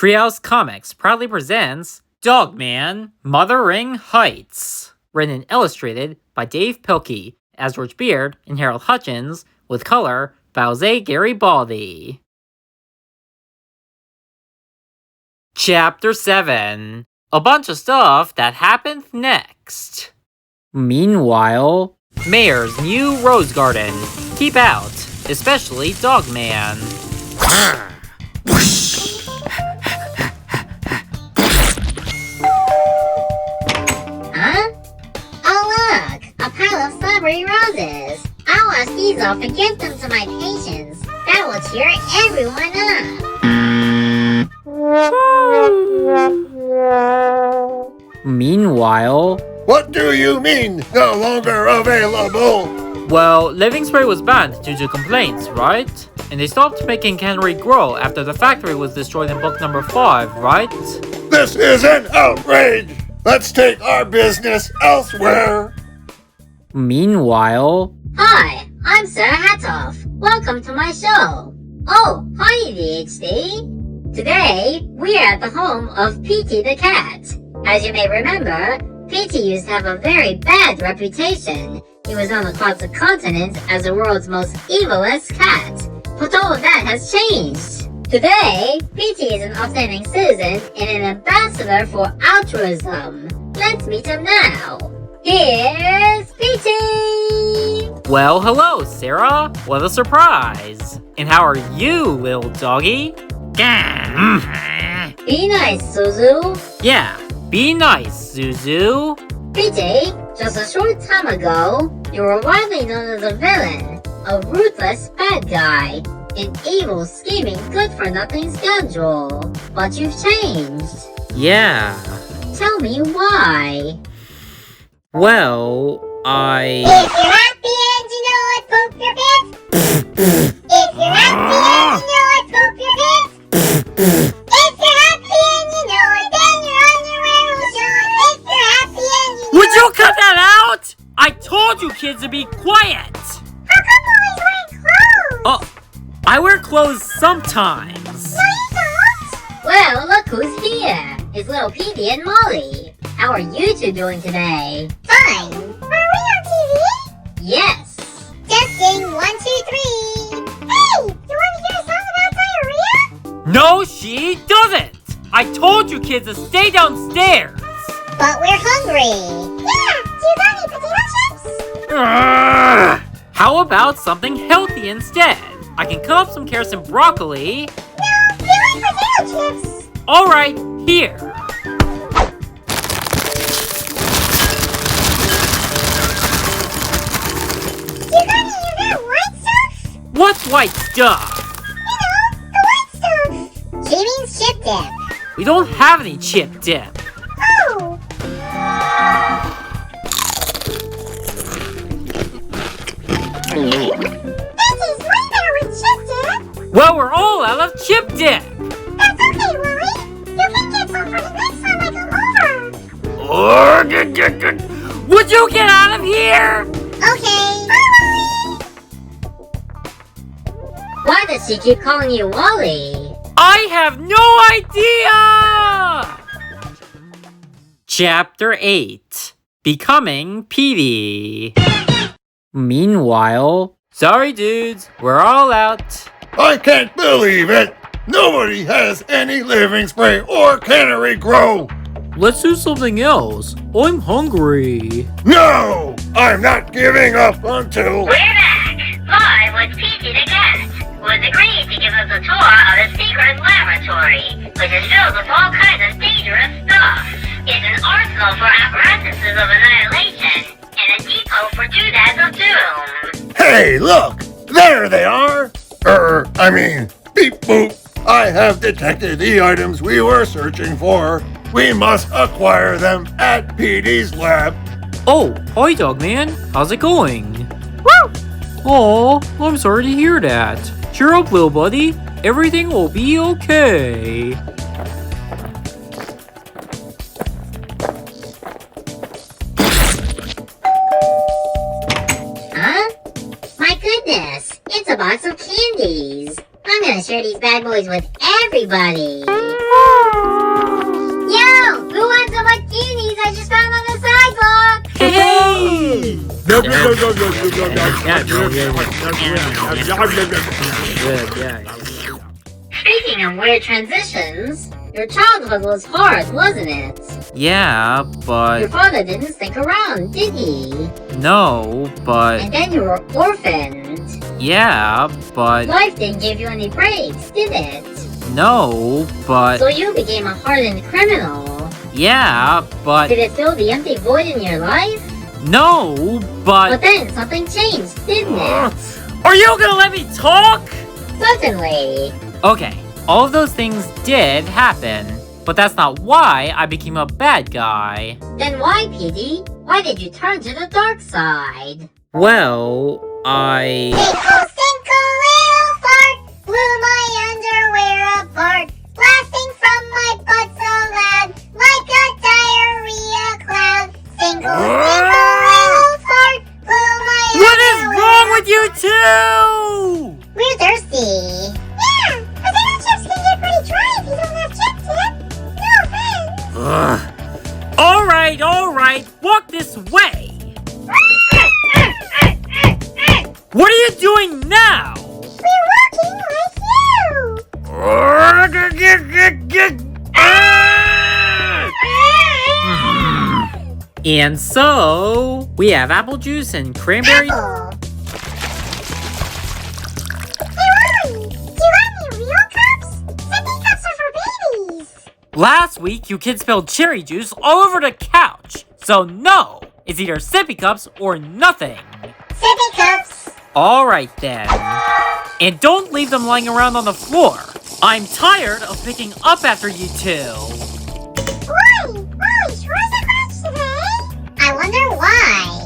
Treehouse Comics proudly presents Dogman Mothering Heights, written and illustrated by Dav Pilkey as George Beard and Harold Hutchins, with color by Jose Garibaldi. Chapter 7. A bunch of stuff that happened next. Meanwhile, Mayor's new rose garden. Keep out, especially Dogman. Huh? Oh look, a pile of strawberry roses. I'll wash these off and give them to my patients. That will cheer everyone up. Meanwhile... What do you mean, no longer available? Well, living spray was banned due to complaints, right? And they stopped making Cannery grow after the factory was destroyed in book number 5, right? This is an outrage! Let's take our business elsewhere! Meanwhile... Hi, I'm Sarah Hatoff. Welcome to my show. Oh, hi DHD. Today, we're at the home of Petey the cat. As you may remember, Petey used to have a very bad reputation. He was known across the continent as the world's most evilest cat. But all of that has changed. Today, Petey is an upstanding citizen and an ambassador for altruism. Let's meet him now. Here's Petey! Well, hello, Sarah. What a surprise. And how are you, little doggy? Be nice, Suzu. Yeah, be nice, Zuzu. Petey, just a short time ago, you were widely known as a villain, a ruthless bad guy, an evil, scheming, good-for-nothing scoundrel. But you've changed. Yeah. Tell me why. Well, If you're happy and you know it, poop your pants. If you're happy and you know it, poop your pants. If you're happy and you know it, then your underwear will show it. If you're happy and you know Would you cut that out? I told you kids to be quiet. How come always wearing clothes? Oh, I wear clothes sometimes. No, you don't. Well, look who's here. It's Li'l Petey and Molly. How are you two doing today? Fine. Are we on TV? Yes. Testing 1, 2, 3. Hey, you want to hear a song about diarrhea? No, she doesn't. I told you kids to stay downstairs. But we're hungry. Yeah, do you got any potato chips? How about something healthy instead? I can cut up some carrots and broccoli. No, we like potato chips. Alright, here. What's white stuff? You know, the white stuff. She means chip dip. We don't have any chip dip. Oh. That tastes way better with chip dip. Well, we're all out of chip dip. That's okay, Willie. You can get some for the next time I come over. Would you get out of here? Okay. Bye, Willie. Why does she keep calling you Wally? I have no idea! Chapter 8. Becoming Petey. Meanwhile... Sorry dudes, we're all out. I can't believe it! Nobody has any living spray or Cannery grow! Let's do something else. I'm hungry. No! I'm not giving up until... We're back, live with Petey the cat, who has agreed to give us a tour of the secret laboratory, which is filled with all kinds of dangerous stuff. It's an arsenal for apparatuses of annihilation, and a depot for doodads of doom. Hey, look! There they are! Beep boop! I have detected the items we were searching for. We must acquire them at Petey's lab. Oh, hi Dogman. How's it going? Woo! Aw, I'm sorry to hear that. Cheer up, little buddy. Everything will be okay. Huh? My goodness, it's a box of candies. I'm gonna share these bad boys with everybody. Speaking of weird transitions, your childhood was hard, wasn't it? Yeah, Your but... father didn't stick around, did he? No, but... And then you were orphaned. Yeah, but... Life didn't give you any breaks, did it? No, but... So you became a hardened criminal. Yeah, but... Did it fill the empty void in your life? No, But but... then something changed, didn't it? Are you gonna let me talk? Certainly. Okay, all of those things did happen, but that's not why I became a bad guy. Then why, Petey? Why did you turn to the dark side? Well, I... Single little fart blew my underwear apart, blasting from my butt so loud, like a diarrhea cloud. Single little fart blew my What is underwear. wrong with you two? We're thirsty. Yeah, potato chips can get pretty dry if you don't have chips in them. No offense. Alright, walk this way. What are you doing now? We're walking like you. And so, we have apple juice and cranberry... Apple. Hey, Ronnie, do you have any real cups? Sippy cups are for babies. Last week, you kids spilled cherry juice all over the couch. So no, it's either sippy cups or nothing. Sippy cups. Alright then. And don't leave them lying around on the floor. I'm tired of picking up after you two. Boy, Molly sure is a crunch today. I wonder why.